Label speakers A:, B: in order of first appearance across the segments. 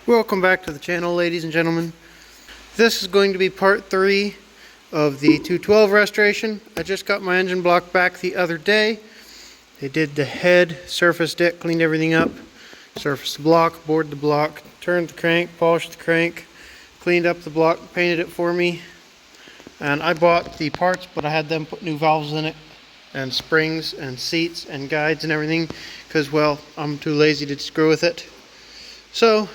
A: Welcome back to the channel, ladies and gentlemen. This is going to be part 3 of the 212 restoration. I just got my engine block back the other day. They did the head, surfaced it, cleaned everything up, surfaced the block, bored the block, turned the crank, polished the crank, cleaned up the block, painted it for me. And I bought the parts, but I had them put new valves in it, and springs and seats and guides and everything, because, well, I'm too lazy to screw with it. So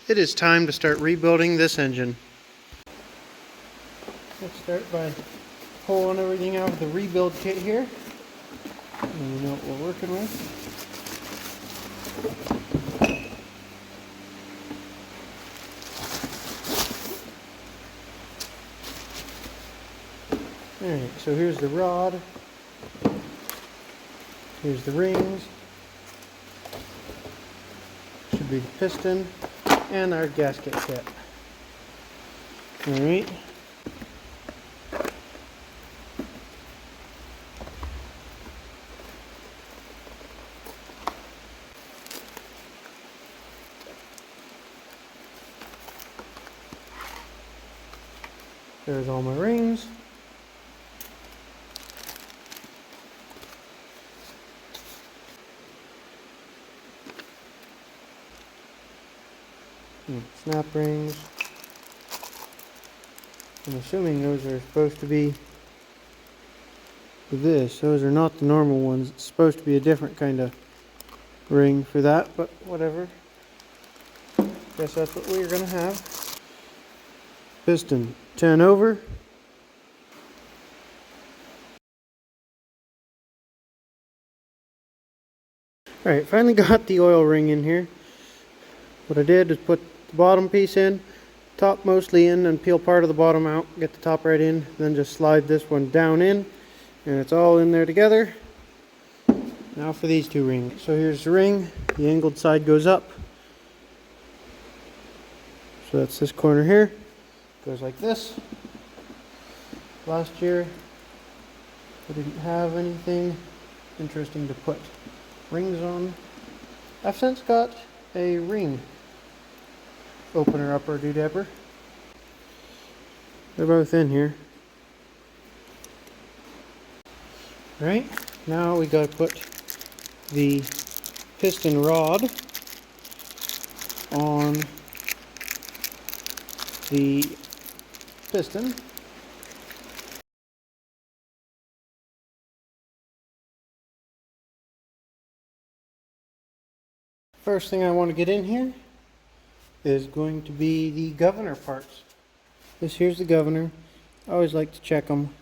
A: it is time to start rebuilding this engine. Let's start by pulling everything out of the rebuild kit here. And you know what we're working with. Alright, so here's the rod. Here's the rings. Should be the piston. And our gasket kit. Alright. There's all my rings. Snap rings. I'm assuming those are supposed to be this. Those are not the normal ones. It's supposed to be a different kind of ring for that, but whatever. Guess that's what we're going to have. Piston 10 over. Alright, finally got the oil ring in here. What I did is put the bottom piece in, top mostly in, and peel part of the bottom out, get the top right in, then just slide this one down in, and it's all in there together. Now for these two rings. So here's the ring, the angled side goes up. So that's this corner here, goes like this. Last year I didn't have anything interesting to put rings on. I've since got a ring opener upper doodaber. They're both in here. Right, now we got to put the piston rod on the piston. First thing I want to get in here is going to be the governor parts. Here's the governor. I always like to check them.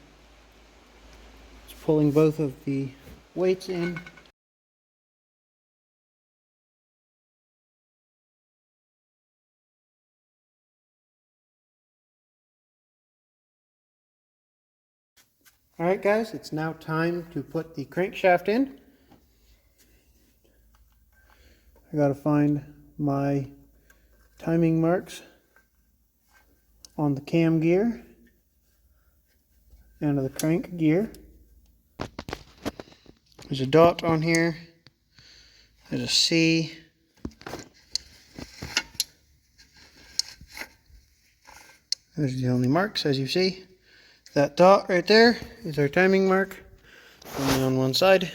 A: It's pulling both of the weights in. Alright guys, it's now time to put the crankshaft in. I gotta find my timing marks on the cam gear and the crank gear. There's a dot on here. There's a C. There's the only marks, as you see. That dot right there is our timing mark, only on one side.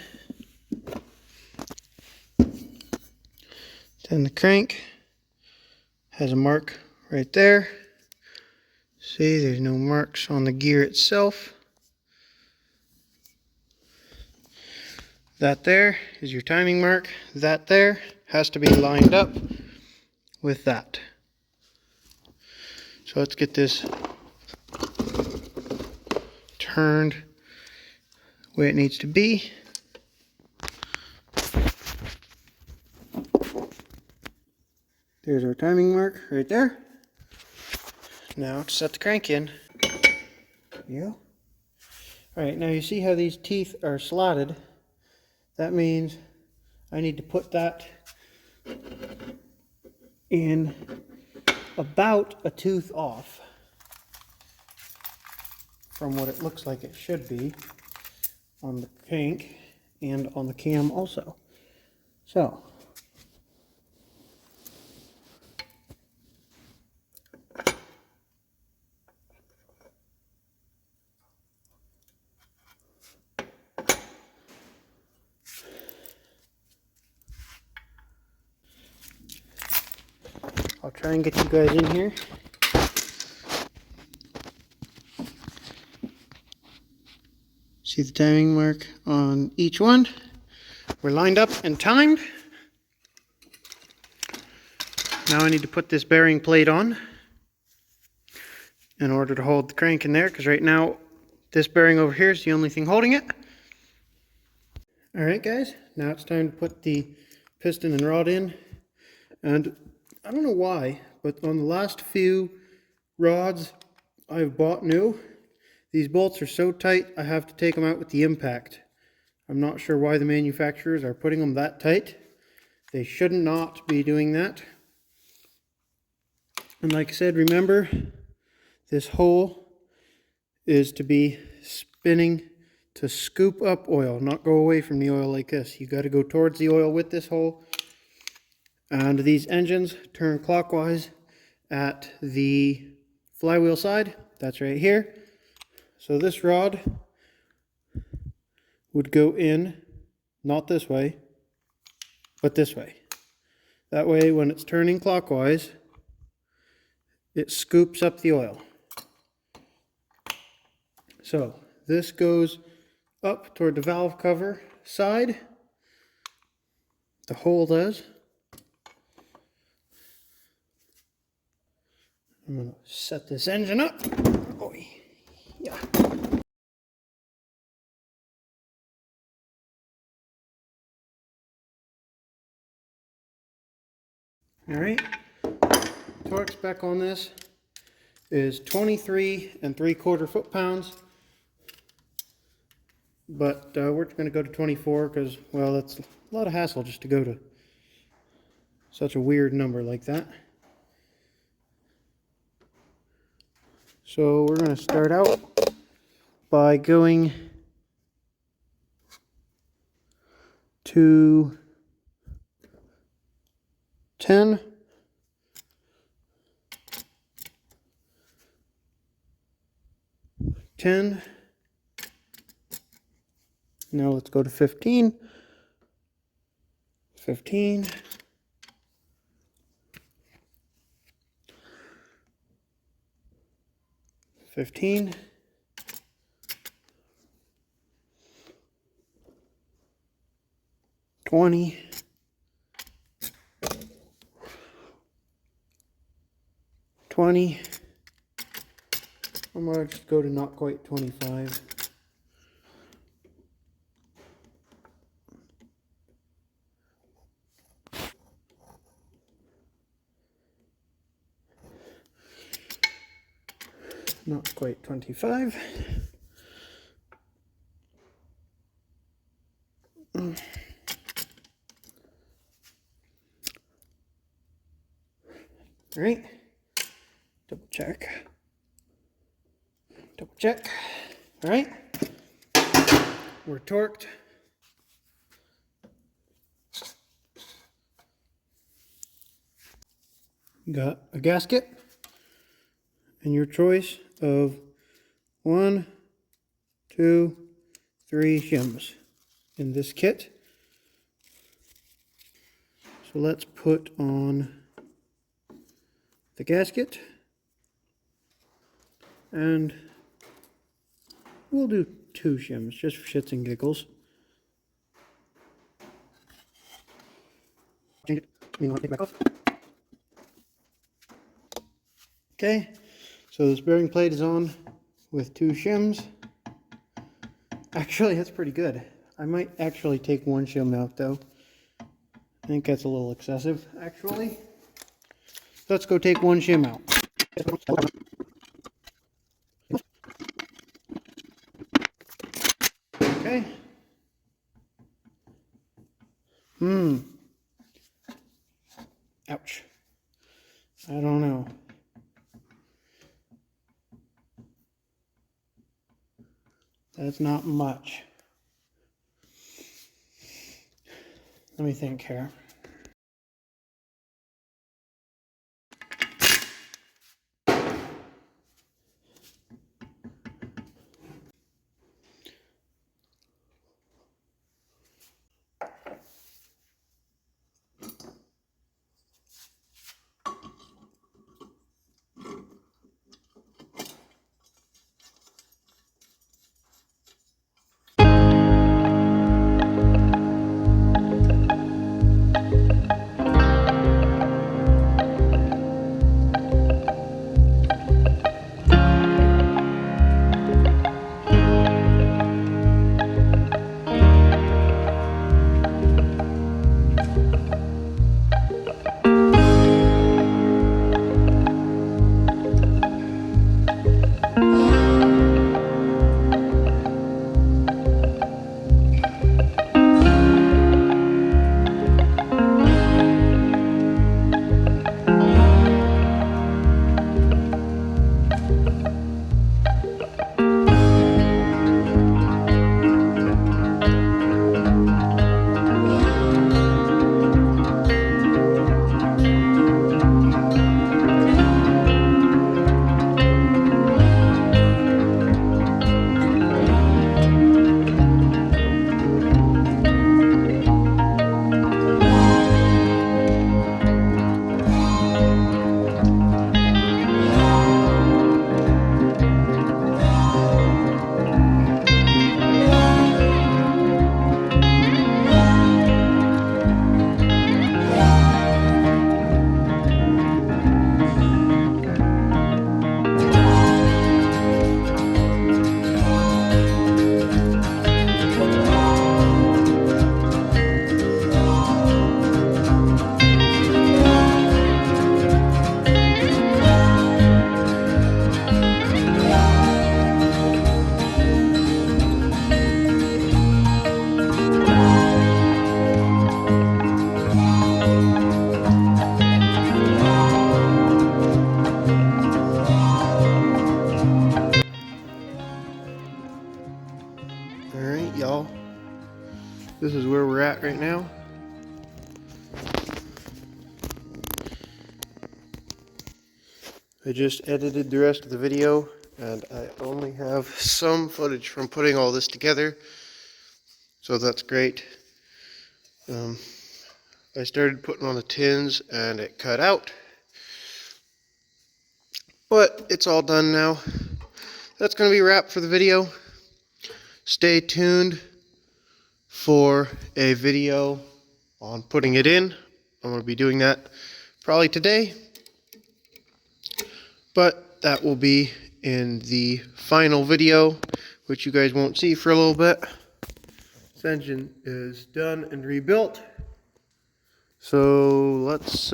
A: Then the crank has a mark right there. See, there's no marks on the gear itself. That there is your timing mark. That there has to be lined up with that. So let's get this turned the way it needs to be. There's our timing mark right there. Now to set the crank in. There you go. Alright, now you see how these teeth are slotted. That means I need to put that in about a tooth off from what it looks like it should be on the crank and on the cam also. So I'll try and get you guys in here. See the timing mark on each one. We're lined up and timed. Now I need to put this bearing plate on in order to hold the crank in there, because right now this bearing over here is the only thing holding it. Alright guys, now it's time to put the piston and rod in. And I don't know why, but on the last few rods I've bought new, these bolts are so tight I have to take them out with the impact. I'm not sure why the manufacturers are putting them that tight. They should not be doing that. And like I said, remember, this hole is to be spinning to scoop up oil, not go away from the oil like this. You got to go towards the oil with this hole. And these engines turn clockwise at the flywheel side. That's right here. So this rod would go in, not this way, but this way. That way, when it's turning clockwise, it scoops up the oil. So this goes up toward the valve cover side. The hole does. I'm going to set this engine up. Oh, yeah. All right. Torque spec on this is 23 3/4 foot-pounds. But we're going to go to 24 because, well, that's a lot of hassle just to go to such a weird number like that. So we're going to start out by going to 10. Now let's go to 15. 15. 15. 20. 20. I'm going to just go to not quite 25. Not quite 25. All right. Double check. Double check. All right. We're torqued. You got a gasket and your choice of 1, 2, 3 shims in this kit. So let's put on the gasket and we'll do 2 shims just for shits and giggles. Change it. You want to take it back off? Okay, so this bearing plate is on with 2 shims. Actually, that's pretty good. I might actually take 1 shim out though. I think that's a little excessive, actually. Let's go take 1 shim out. Okay. Ouch. I don't know. That's not much. Let me think here. I just edited the rest of the video, and I only have some footage from putting all this together, so that's great. I started putting on the tins and it cut out, but it's all done now. That's going to be a wrap for the video. Stay tuned for a video on putting it in. I'm going to be doing that probably today, but that will be in the final video, which you guys won't see for a little bit. This engine is done and rebuilt, so let's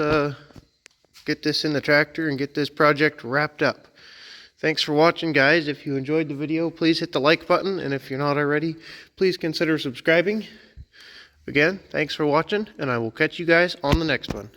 A: get this in the tractor and get this project wrapped up. Thanks for watching, guys. If you enjoyed the video, please hit the like button, and if you're not already, please consider subscribing. Again, thanks for watching, and I will catch you guys on the next one.